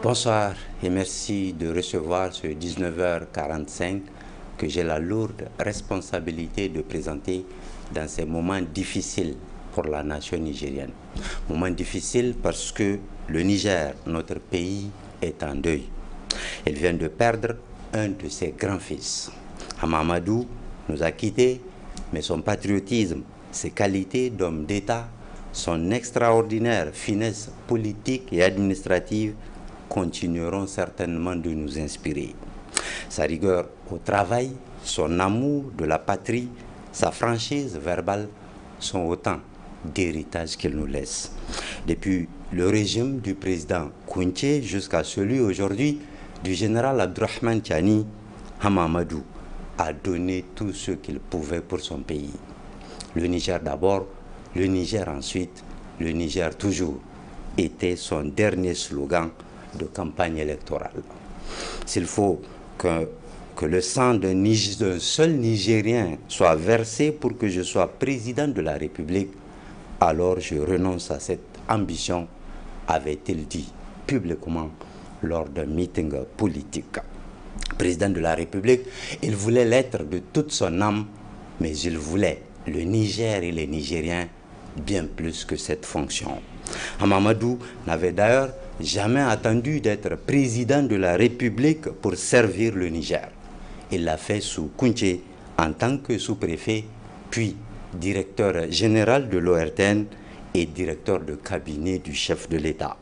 Bonsoir et merci de recevoir ce 19h45 que j'ai la lourde responsabilité de présenter dans ces moments difficiles pour la nation nigérienne. Moments difficiles parce que le Niger, notre pays, est en deuil. Il vient de perdre un de ses grands-fils. Hama Amadou nous a quittés, mais son patriotisme, ses qualités d'homme d'État, son extraordinaire finesse politique et administrative continueront certainement de nous inspirer. Sa rigueur au travail, son amour de la patrie, sa franchise verbale sont autant d'héritages qu'il nous laisse. Depuis le régime du président Kounché jusqu'à celui aujourd'hui du général Abdourahmane Tiani, Hama Amadou a donné tout ce qu'il pouvait pour son pays. Le Niger d'abord, le Niger ensuite, le Niger toujours, était son dernier slogan de campagne électorale. S'il faut que le sang d'un seul Nigérien soit versé pour que je sois président de la République, alors je renonce à cette ambition, avait-il dit publiquement lors d'un meeting politique. Président de la République, il voulait l'être de toute son âme, mais il voulait le Niger et les Nigériens bien plus que cette fonction. Hama Amadou n'avait d'ailleurs jamais attendu d'être président de la République pour servir le Niger. Il l'a fait sous Kounché en tant que sous-préfet, puis directeur général de l'ORTN et directeur de cabinet du chef de l'État.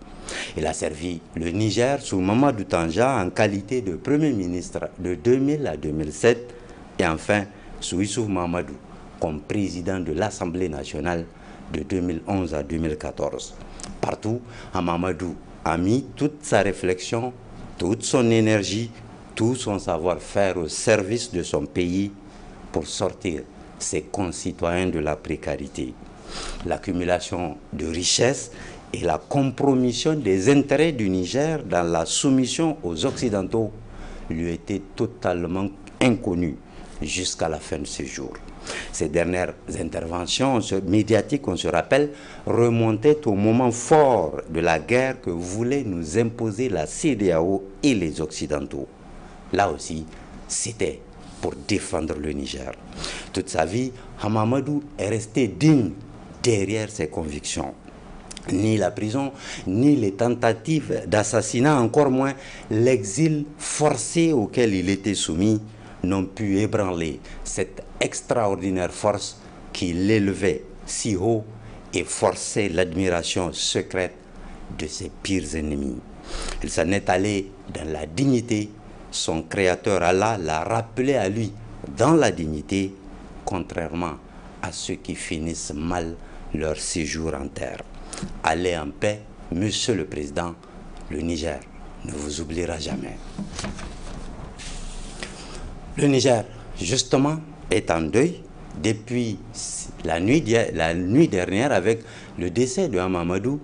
Il a servi le Niger sous Mamadou Tanja en qualité de Premier ministre de 2000 à 2007 et enfin sous Issouf Mahamadou comme président de l'Assemblée nationale de 2011 à 2014. Partout, Hama Amadou a mis toute sa réflexion, toute son énergie, tout son savoir-faire au service de son pays pour sortir ses concitoyens de la précarité. L'accumulation de richesses et la compromission des intérêts du Niger dans la soumission aux Occidentaux lui étaient totalement inconnues jusqu'à la fin de ses jours. Ces dernières interventions médiatiques, on se rappelle, remontaient au moment fort de la guerre que voulaient nous imposer la CEDEAO et les Occidentaux. Là aussi, c'était pour défendre le Niger. Toute sa vie, Hama Amadou est resté digne derrière ses convictions. Ni la prison, ni les tentatives d'assassinat, encore moins l'exil forcé auquel il était soumis, n'ont pu ébranler cette extraordinaire force qui l'élevait si haut et forçait l'admiration secrète de ses pires ennemis. Il s'en est allé dans la dignité. Son créateur Allah l'a rappelé à lui dans la dignité, contrairement à ceux qui finissent mal leur séjour en terre. Allez en paix, Monsieur le Président, le Niger ne vous oubliera jamais. Le Niger, justement, est en deuil depuis la nuit dernière avec le décès de Hama Amadou,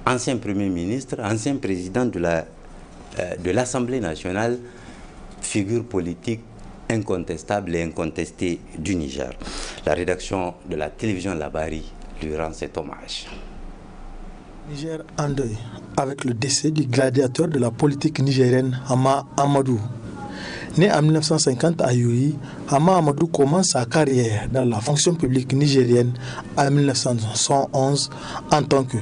ancien Premier ministre, ancien président de l'Assemblée nationale, figure politique incontestable et incontestée du Niger. La rédaction de la télévision Labari lui rend cet hommage. Niger en deuil avec le décès du gladiateur de la politique nigérienne Hama Amadou. Né en 1950 à Yuri, Hama Amadou commence sa carrière dans la fonction publique nigérienne en 1911 en tant que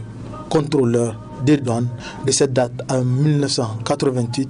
contrôleur des douanes. De cette date en 1988,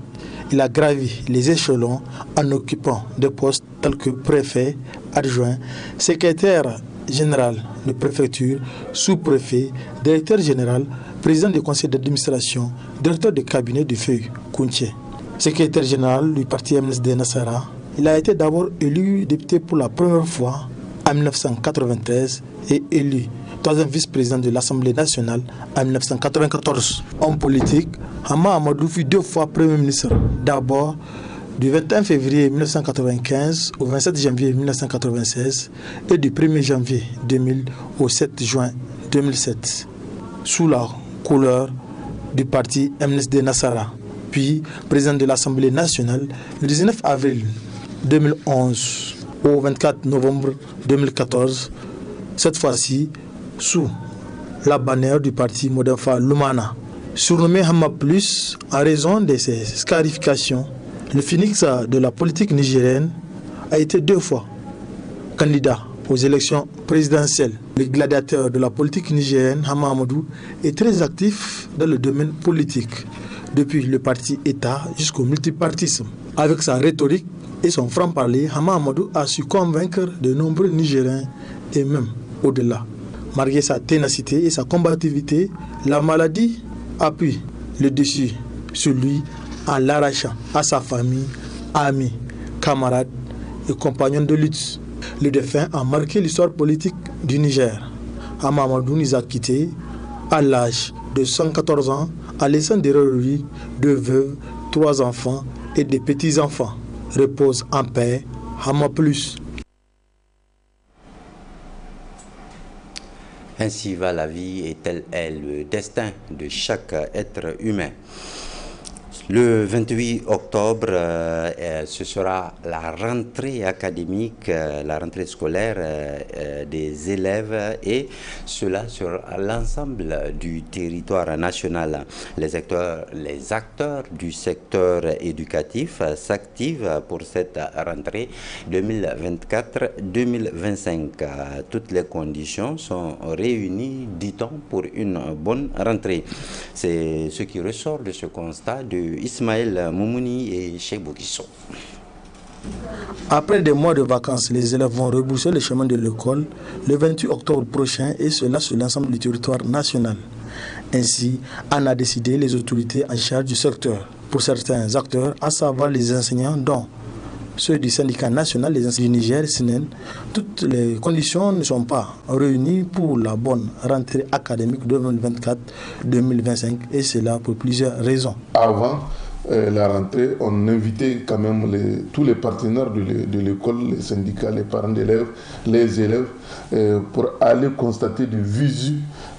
il a gravi les échelons en occupant des postes tels que préfet, adjoint, secrétaire général de préfecture, sous-préfet, directeur général, président du conseil d'administration, directeur de cabinet du feu Kounché. Secrétaire général du parti MNSD Nassara, il a été d'abord élu député pour la première fois en 1993 et élu troisième vice-président de l'Assemblée nationale en 1994. Homme politique, Hama Amadou fut 2 fois Premier ministre, d'abord du 21 février 1995 au 27 janvier 1996 et du 1er janvier 2000 au 7 juin 2007, sous la couleur du parti MNSD Nassara, puis président de l'Assemblée nationale le 19 avril 2011 au 24 novembre 2014, cette fois-ci sous la bannière du parti Modenfa Lumana, Surnommé Hama Plus en raison de ses scarifications, le phénix de la politique nigérienne a été 2 fois candidat aux élections présidentielles. Le gladiateur de la politique nigérienne, Hama Amadou, est très actif dans le domaine politique, depuis le parti État jusqu'au multipartisme. Avec sa rhétorique et son franc-parler, Hama Amadou a su convaincre de nombreux Nigériens et même au-delà. Malgré sa ténacité et sa combativité, la maladie a pris le dessus sur lui en l'arrachant à sa famille, amis, camarades et compagnons de lutte. Le défunt a marqué l'histoire politique du Niger. Hama Amadou nous a quittés à l'âge de 114 ans, en laissant derrière lui 2 veuves, 3 enfants et des petits-enfants. Repose en paix, Hama Plus. Ainsi va la vie et tel est le destin de chaque être humain. Le 28 octobre, ce sera la rentrée académique, la rentrée scolaire des élèves, et cela sur l'ensemble du territoire national. Les acteurs du secteur éducatif s'activent pour cette rentrée 2024-2025. Toutes les conditions sont réunies, dit-on, pour une bonne rentrée. C'est ce qui ressort de ce constat de Ismaël Moumouni et Cheikh Bokisso. Après des mois de vacances, les élèves vont rebrousser le chemin de l'école le 28 octobre prochain, et cela sur l'ensemble du territoire national. Ainsi, en a décidé les autorités en charge du secteur. Pour certains acteurs, à savoir les enseignants, dont ceux du syndicat national des enseignants du Niger, SNEN, toutes les conditions ne sont pas réunies pour la bonne rentrée académique 2024-2025, et cela pour plusieurs raisons. Avant la rentrée, on invitait quand même tous les partenaires de l'école, les syndicats, les parents d'élèves, les élèves, pour aller constater de visu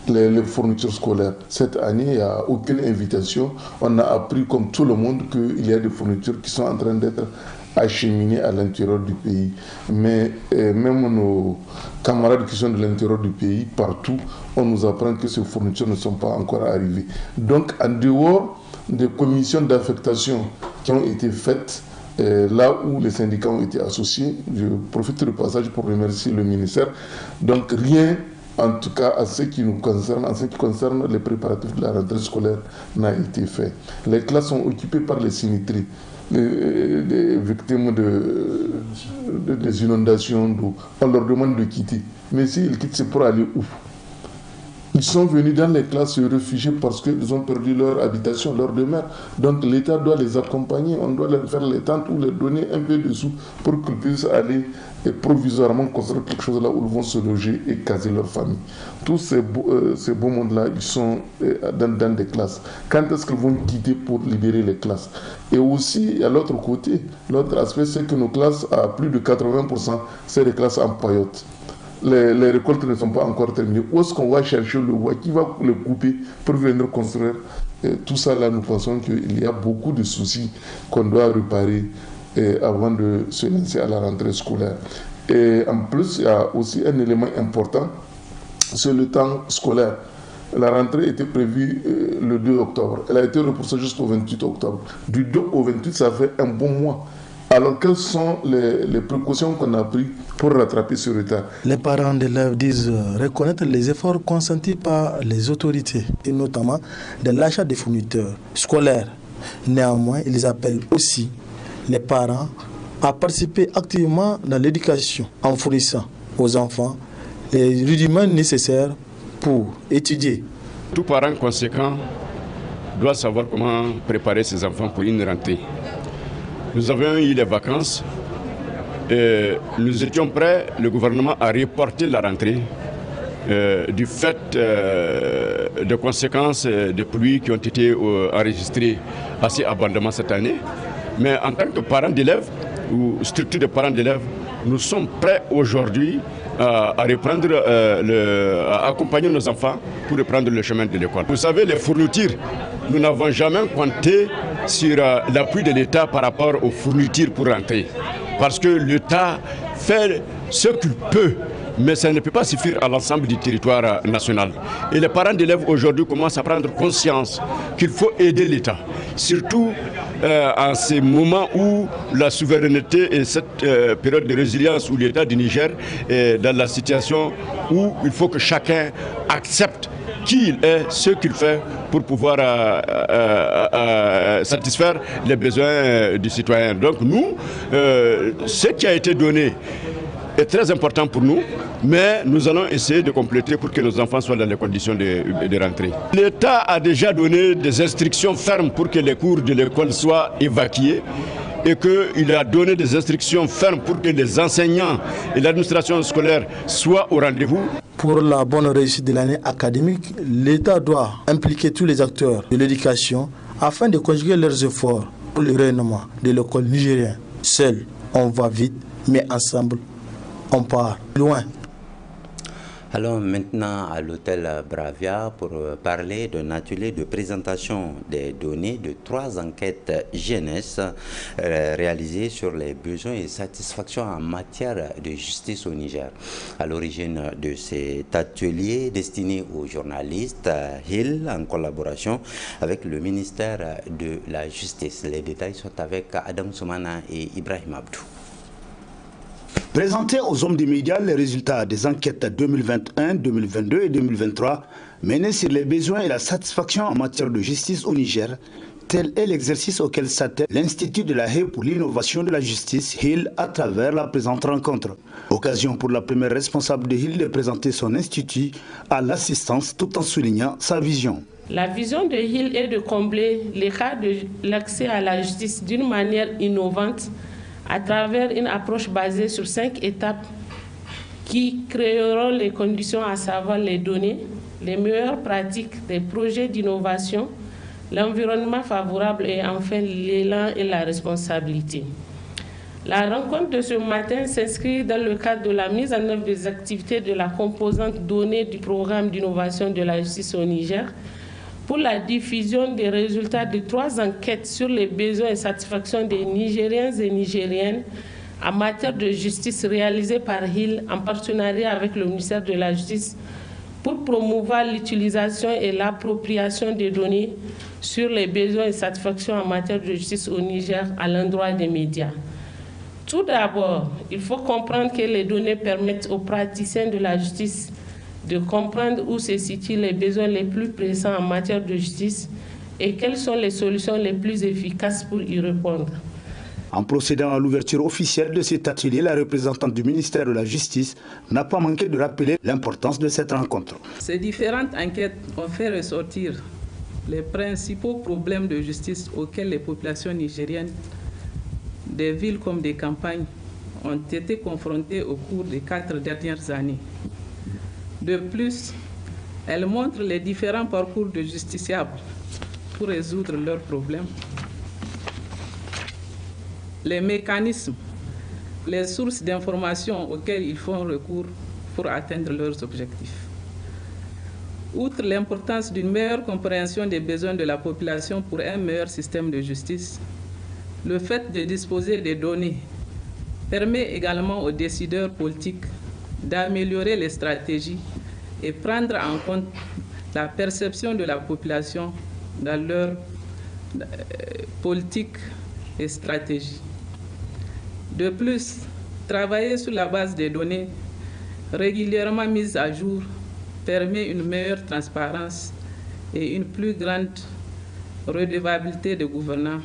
les fournitures scolaires. Cette année, il n'y a aucune invitation. On a appris comme tout le monde qu'il y a des fournitures qui sont en train d'être acheminées à l'intérieur du pays. Mais même nos camarades qui sont de l'intérieur du pays, partout, on nous apprend que ces fournitures ne sont pas encore arrivées. Donc, en dehors des commissions d'affectation qui ont été faites, là où les syndicats ont été associés, je profite du passage pour remercier le ministère. Donc, rien, en tout cas, en ce qui nous concerne, en ce qui concerne les préparatifs de la rentrée scolaire, n'a été fait. Les classes sont occupées par les sinistrés, les victimes des inondations d'eau. On leur demande de quitter. Mais s'ils quittent, c'est pour aller où? Ils sont venus dans les classes se réfugier parce qu'ils ont perdu leur habitation, leur demeure. Donc l'État doit les accompagner, on doit leur faire les tentes ou leur donner un peu de sous pour qu'ils puissent aller provisoirement construire quelque chose là où ils vont se loger et caser leur famille. Tous ces beaux mondes-là, ils sont dans des classes. Quand est-ce qu'ils vont quitter pour libérer les classes? Et aussi, à l'autre côté, l'autre aspect, c'est que nos classes, à plus de 80%, c'est des classes en paillotte. Les récoltes ne sont pas encore terminées. Où est-ce qu'on va chercher le bois? Qui va le couper pour venir construire? Tout ça, là, nous pensons qu'il y a beaucoup de soucis qu'on doit réparer avant de se lancer à la rentrée scolaire. Et en plus, il y a aussi un élément important, c'est le temps scolaire. La rentrée était prévue le 2 octobre. Elle a été repoussée jusqu'au 28 octobre. Du 2 au 28, ça fait un bon mois. Alors, quelles sont les précautions qu'on a prises pour rattraper ce retard? Les parents d'élèves disent reconnaître les efforts consentis par les autorités, et notamment de l'achat des fournitures scolaires. Néanmoins, ils appellent aussi les parents à participer activement dans l'éducation en fournissant aux enfants les rudiments nécessaires pour étudier. Tout parent conséquent doit savoir comment préparer ses enfants pour une rentrée. Nous avions eu les vacances et nous étions prêts, le gouvernement a reporté la rentrée du fait de conséquences des pluies qui ont été enregistrées assez abondamment cette année. Mais en tant que parents d'élèves ou structure de parents d'élèves, nous sommes prêts aujourd'hui à reprendre, à accompagner nos enfants pour reprendre le chemin de l'école. Vous savez, les fournitures, nous n'avons jamais compté sur l'appui de l'État par rapport aux fournitures pour rentrer. Parce que l'État fait ce qu'il peut mais ça ne peut pas suffire à l'ensemble du territoire national. Et les parents d'élèves aujourd'hui commencent à prendre conscience qu'il faut aider l'État, surtout en ces moments où la souveraineté et cette période de résilience où l'État du Niger est dans la situation où il faut que chacun accepte qui il est, ce qu'il fait pour pouvoir satisfaire les besoins du citoyen. Donc nous, ce qui a été donné est très important pour nous, mais nous allons essayer de compléter pour que nos enfants soient dans les conditions de rentrée. L'État a déjà donné des instructions fermes pour que les cours de l'école soient évacués et qu'il a donné des instructions fermes pour que les enseignants et l'administration scolaire soient au rendez-vous. Pour la bonne réussite de l'année académique, l'État doit impliquer tous les acteurs de l'éducation afin de conjuguer leurs efforts pour le rayonnement de l'école nigérienne. Seul, on va vite, mais ensemble, on part loin. Allons maintenant à l'hôtel Bravia pour parler d'un atelier de présentation des données de 3 enquêtes jeunesse réalisées sur les besoins et satisfactions en matière de justice au Niger. À l'origine de cet atelier destiné aux journalistes, Hill, en collaboration avec le ministère de la Justice. Les détails sont avec Adam Soumana et Ibrahim Abdou. Présenter aux hommes des médias les résultats des enquêtes 2021, 2022 et 2023 menées sur les besoins et la satisfaction en matière de justice au Niger, tel est l'exercice auquel s'attelle l'Institut de la Haye pour l'innovation de la justice, Hill, à travers la présente rencontre. Occasion pour la première responsable de Hill de présenter son institut à l'assistance tout en soulignant sa vision. La vision de Hill est de combler l'écart de l'accès à la justice d'une manière innovante à travers une approche basée sur 5 étapes qui créeront les conditions, à savoir les données, les meilleures pratiques, les projets d'innovation, l'environnement favorable et enfin l'élan et la responsabilité. La rencontre de ce matin s'inscrit dans le cadre de la mise en œuvre des activités de la composante données du programme d'innovation de la justice au Niger, pour la diffusion des résultats de 3 enquêtes sur les besoins et satisfactions des Nigériens et Nigériennes en matière de justice réalisées par Hill en partenariat avec le ministère de la Justice pour promouvoir l'utilisation et l'appropriation des données sur les besoins et satisfactions en matière de justice au Niger à l'endroit des médias. Tout d'abord, il faut comprendre que les données permettent aux praticiens de la justice de comprendre où se situent les besoins les plus pressants en matière de justice et quelles sont les solutions les plus efficaces pour y répondre. En procédant à l'ouverture officielle de cet atelier, la représentante du ministère de la Justice n'a pas manqué de rappeler l'importance de cette rencontre. Ces différentes enquêtes ont fait ressortir les principaux problèmes de justice auxquels les populations nigériennes, des villes comme des campagnes, ont été confrontées au cours des 4 dernières années. De plus, elles montrent les différents parcours de justiciables pour résoudre leurs problèmes, les mécanismes, les sources d'informations auxquelles ils font recours pour atteindre leurs objectifs. Outre l'importance d'une meilleure compréhension des besoins de la population pour un meilleur système de justice, le fait de disposer des données permet également aux décideurs politiques d'améliorer les stratégies et prendre en compte la perception de la population dans leur politique et stratégie. De plus, travailler sur la base des données régulièrement mises à jour permet une meilleure transparence et une plus grande redevabilité des gouvernants,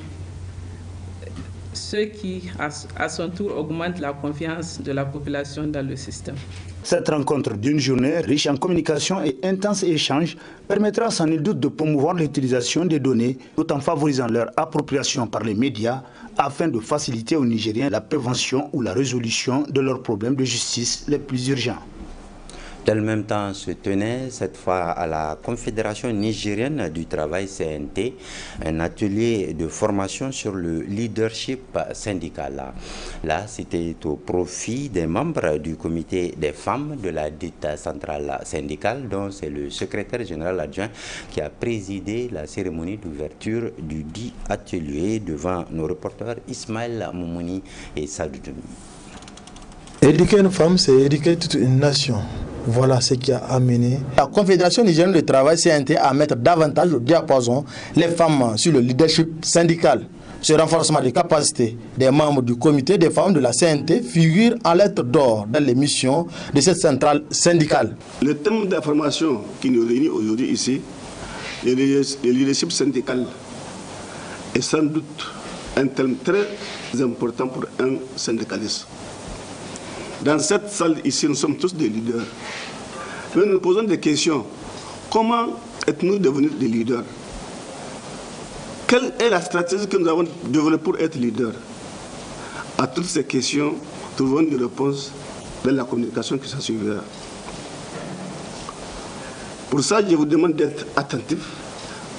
ce qui, à son tour, augmente la confiance de la population dans le système. Cette rencontre d'une journée riche en communication et intense échange permettra sans nul doute de promouvoir l'utilisation des données tout en favorisant leur appropriation par les médias afin de faciliter aux Nigériens la prévention ou la résolution de leurs problèmes de justice les plus urgents. Dans le même temps se tenait cette fois à la Confédération nigérienne du travail CNT un atelier de formation sur le leadership syndical. Là, c'était au profit des membres du comité des femmes de la dite centrale syndicale, dont c'est le secrétaire général adjoint qui a présidé la cérémonie d'ouverture du dit atelier devant nos reporters Ismaël Moumouni et Sadou Djoumi. Éduquer une femme, c'est éduquer toute une nation. Voilà ce qui a amené la Confédération nigérienne du travail CNT à mettre davantage au diapason les femmes sur le leadership syndical. Ce renforcement des capacités des membres du comité des femmes de la CNT figure en lettres d'or dans les missions de cette centrale syndicale. Le thème d'information qui nous réunit aujourd'hui ici, le leadership syndical, est sans doute un thème très important pour un syndicaliste. Dans cette salle ici, nous sommes tous des leaders. Mais nous nous posons des questions. Comment êtes-nous devenus des leaders? Quelle est la stratégie que nous avons développée pour être leaders? À toutes ces questions, trouvons une réponse dans la communication qui s'ensuivra. Pour ça, je vous demande d'être attentif,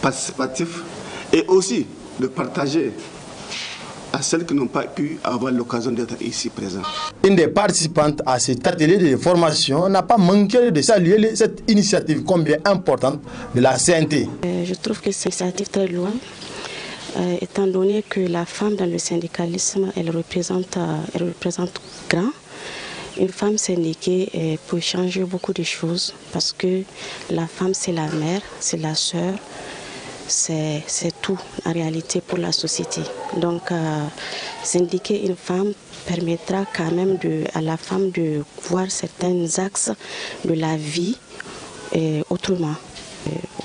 participatif et aussi de partager à celles qui n'ont pas pu avoir l'occasion d'être ici présentes. Une des participantes à cet atelier de formation n'a pas manqué de saluer cette initiative combien importante de la CNT. Je trouve que c'est une initiative très loin, étant donné que la femme dans le syndicalisme, elle représente grand. Une femme syndiquée peut changer beaucoup de choses parce que la femme, c'est la mère, c'est la sœur. C'est tout en réalité pour la société. Donc, syndiquer une femme permettra quand même à la femme de voir certains axes de la vie autrement.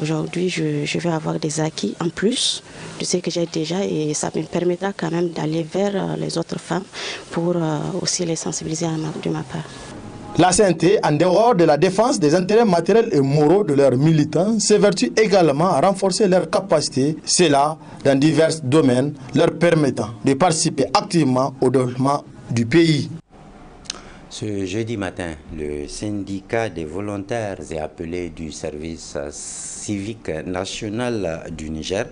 Aujourd'hui, je vais avoir des acquis en plus de ce que j'ai déjà et ça me permettra quand même d'aller vers les autres femmes pour aussi les sensibiliser de ma part. La CNT, en dehors de la défense des intérêts matériels et moraux de leurs militants, s'évertue également à renforcer leurs capacités, cela dans divers domaines, leur permettant de participer activement au développement du pays. Ce jeudi matin, le syndicat des volontaires et appelés du service civique national du Niger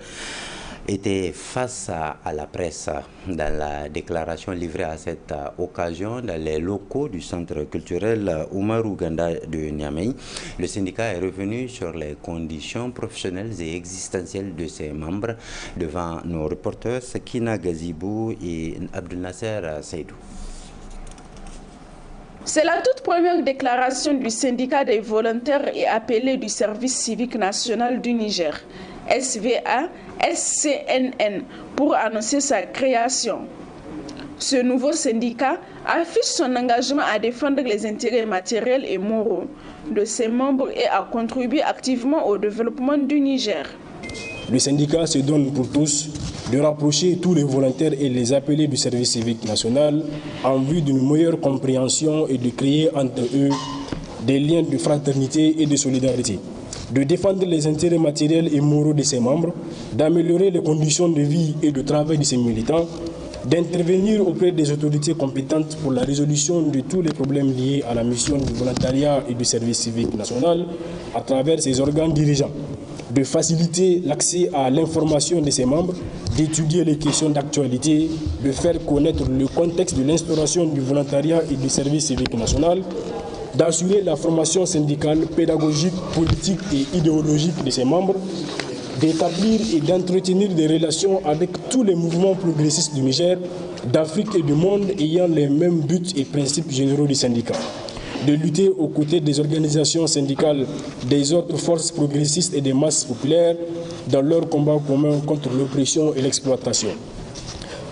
était face à la presse dans la déclaration livrée à cette occasion dans les locaux du centre culturel Oumarou Ganda de Niamey. Le syndicat est revenu sur les conditions professionnelles et existentielles de ses membres devant nos reporters Sakina Gazibou et Abdel Nasser Seydou. C'est la toute première déclaration du syndicat des volontaires et appelés du service civique national du Niger, SVA-SCNN, pour annoncer sa création. Ce nouveau syndicat affiche son engagement à défendre les intérêts matériels et moraux de ses membres et à contribuer activement au développement du Niger. Le syndicat se donne pour tous de rapprocher tous les volontaires et les appelés du service civique national en vue d'une meilleure compréhension et de créer entre eux des liens de fraternité et de solidarité, de défendre les intérêts matériels et moraux de ses membres, d'améliorer les conditions de vie et de travail de ses militants, d'intervenir auprès des autorités compétentes pour la résolution de tous les problèmes liés à la mission du volontariat et du service civique national à travers ses organes dirigeants, de faciliter l'accès à l'information de ses membres, d'étudier les questions d'actualité, de faire connaître le contexte de l'instauration du volontariat et du service civique national, d'assurer la formation syndicale, pédagogique, politique et idéologique de ses membres, d'établir et d'entretenir des relations avec tous les mouvements progressistes du Niger, d'Afrique et du monde ayant les mêmes buts et principes généraux du syndicat, de lutter aux côtés des organisations syndicales, des autres forces progressistes et des masses populaires dans leur combat commun contre l'oppression et l'exploitation,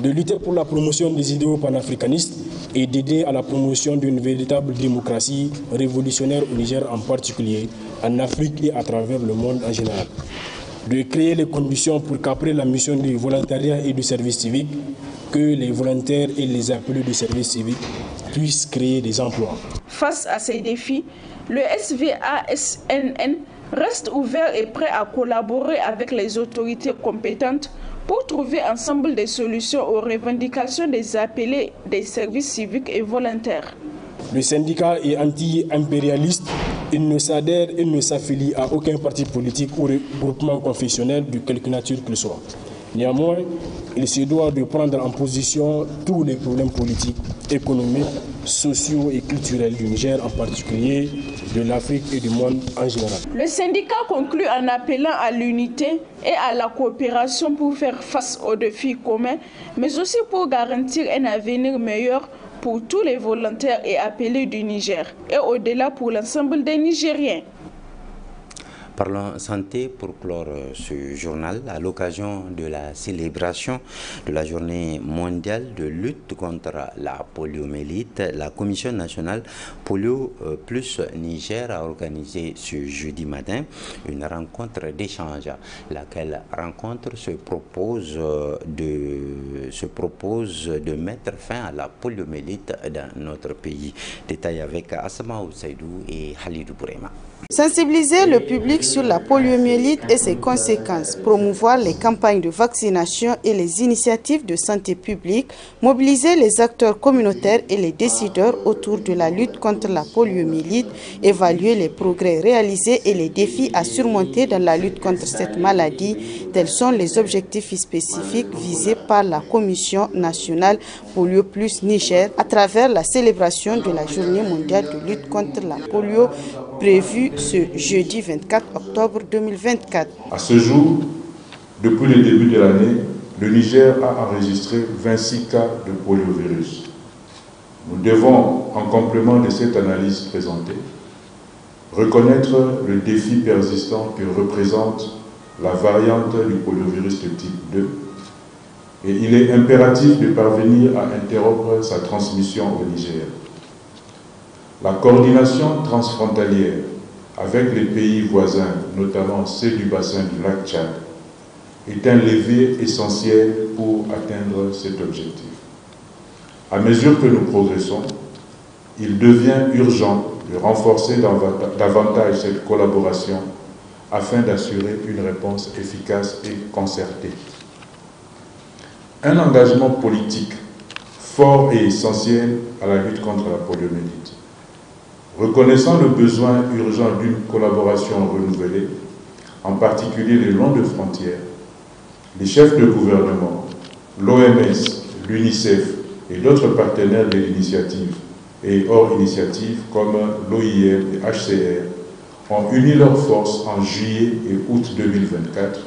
de lutter pour la promotion des idéaux panafricanistes et d'aider à la promotion d'une véritable démocratie révolutionnaire au Niger en particulier, en Afrique et à travers le monde en général, de créer les conditions pour qu'après la mission du volontariat et du service civique, que les volontaires et les appelés du service civique puissent créer des emplois. Face à ces défis, le SVA-SNN reste ouvert et prêt à collaborer avec les autorités compétentes pour trouver ensemble des solutions aux revendications des appelés des services civiques et volontaires. Le syndicat est anti-impérialiste, il ne s'adhère et ne s'affilie à aucun parti politique ou groupement confessionnel de quelque nature qu'il soit. Néanmoins, il se doit de prendre en position tous les problèmes politiques, économiques, sociaux et culturels du Niger en particulier, de l'Afrique et du monde en général. Le syndicat conclut en appelant à l'unité et à la coopération pour faire face aux défis communs, mais aussi pour garantir un avenir meilleur pour tous les volontaires et appelés du Niger et au-delà pour l'ensemble des Nigériens. Parlons santé pour clore ce journal à l'occasion de la célébration de la journée mondiale de lutte contre la poliomyélite. La Commission nationale Polio Plus Niger a organisé ce jeudi matin une rencontre d'échange. Laquelle rencontre se propose de mettre fin à la poliomyélite dans notre pays. Détail avec Asma Oussaidou et Halidou Bourema. Sensibiliser le public sur la poliomyélite et ses conséquences, promouvoir les campagnes de vaccination et les initiatives de santé publique, mobiliser les acteurs communautaires et les décideurs autour de la lutte contre la poliomyélite, évaluer les progrès réalisés et les défis à surmonter dans la lutte contre cette maladie, tels sont les objectifs spécifiques visés par la Commission nationale Polio Plus Niger à travers la célébration de la journée mondiale de lutte contre la polio prévue ce jeudi 24 octobre 2024. À ce jour, depuis le début de l'année, le Niger a enregistré 26 cas de poliovirus. Nous devons, en complément de cette analyse présentée, reconnaître le défi persistant que représente la variante du poliovirus de type 2 et il est impératif de parvenir à interrompre sa transmission au Niger. La coordination transfrontalière avec les pays voisins, notamment ceux du bassin du lac Tchad, est un levier essentiel pour atteindre cet objectif. À mesure que nous progressons, il devient urgent de renforcer davantage cette collaboration afin d'assurer une réponse efficace et concertée. Un engagement politique fort et essentiel à la lutte contre la poliomyélite. Reconnaissant le besoin urgent d'une collaboration renouvelée, en particulier le long de frontières, les chefs de gouvernement, l'OMS, l'UNICEF et d'autres partenaires de l'initiative et hors initiative comme l'OIM et HCR ont uni leurs forces en juillet et août 2024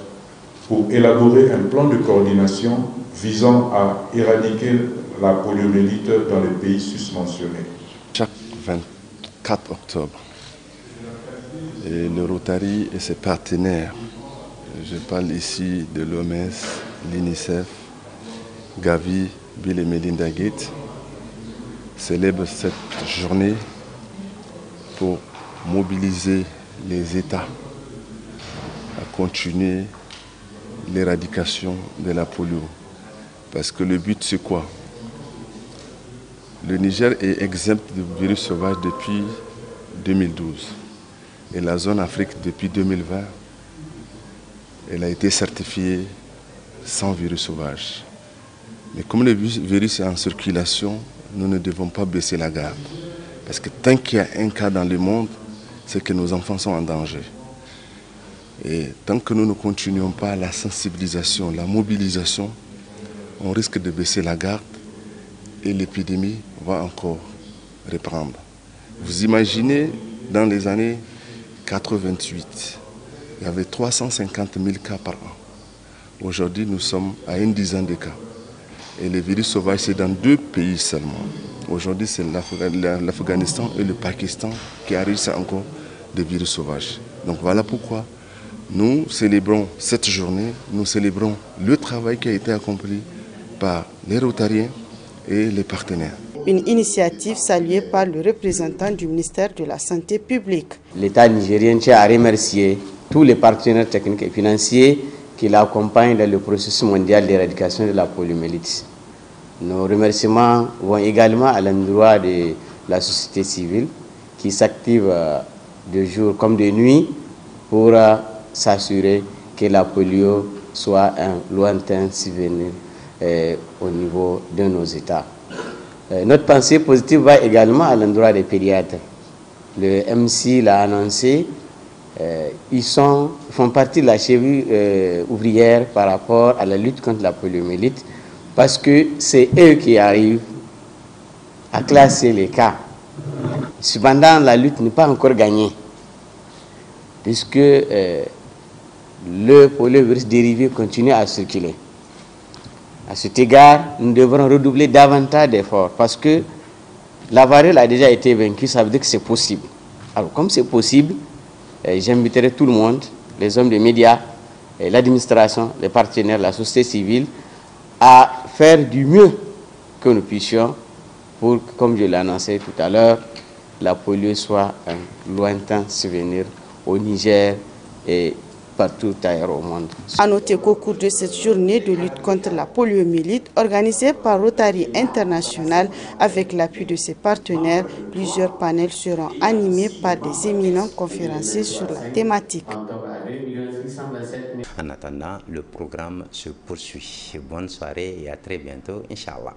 pour élaborer un plan de coordination visant à éradiquer la poliomyélite dans les pays susmentionnés. Chaque 24 octobre, et le Rotary et ses partenaires, je parle ici de l'OMS, l'UNICEF, Gavi, Bill et Melinda Gates, célèbrent cette journée pour mobiliser les États à continuer l'éradication de la polio. Parce que le but, c'est quoi? Le Niger est exempt de virus sauvage depuis 2012. Et la zone Afrique, depuis 2020, elle a été certifiée sans virus sauvage. Mais comme le virus est en circulation, nous ne devons pas baisser la garde. Parce que tant qu'il y a un cas dans le monde, c'est que nos enfants sont en danger. Et tant que nous ne continuons pas la sensibilisation, la mobilisation, on risque de baisser la garde et l'épidémie va encore reprendre. Vous imaginez, dans les années 88, il y avait 350 000 cas par an. Aujourd'hui, nous sommes à une dizaine de cas. Et le virus sauvage, c'est dans 2 pays seulement. Aujourd'hui, c'est l'Afghanistan et le Pakistan qui enregistrent encore des virus sauvages. Donc voilà pourquoi nous célébrons cette journée, nous célébrons le travail qui a été accompli par les Rotariens et les partenaires. Une initiative saluée par le représentant du ministère de la Santé publique. L'État nigérien tient à remercier tous les partenaires techniques et financiers qui l'accompagnent dans le processus mondial d'éradication de la poliomyélite. Nos remerciements vont également à l'endroit de la société civile qui s'active de jour comme de nuit pour s'assurer que la polio soit un lointain souvenir au niveau de nos États. Notre pensée positive va également à l'endroit des pédiatres. Le MC l'a annoncé, ils font partie de la cheville ouvrière par rapport à la lutte contre la poliomyélite parce que c'est eux qui arrivent à classer les cas. Cependant, la lutte n'est pas encore gagnée puisque le poliovirus dérivé continue à circuler. À cet égard, nous devrons redoubler davantage d'efforts parce que la variole a déjà été vaincue, ça veut dire que c'est possible. Alors comme c'est possible, j'inviterai tout le monde, les hommes des médias, l'administration, les partenaires, la société civile, à faire du mieux que nous puissions pour que, comme je l'ai annoncé tout à l'heure, la polio soit un lointain souvenir au Niger et partout ailleurs au monde. À noter qu'au cours de cette journée de lutte contre la poliomyélite organisée par Rotary International avec l'appui de ses partenaires, plusieurs panels seront animés par des éminents conférenciers sur la thématique. En attendant, le programme se poursuit. Bonne soirée et à très bientôt, Inch'Allah.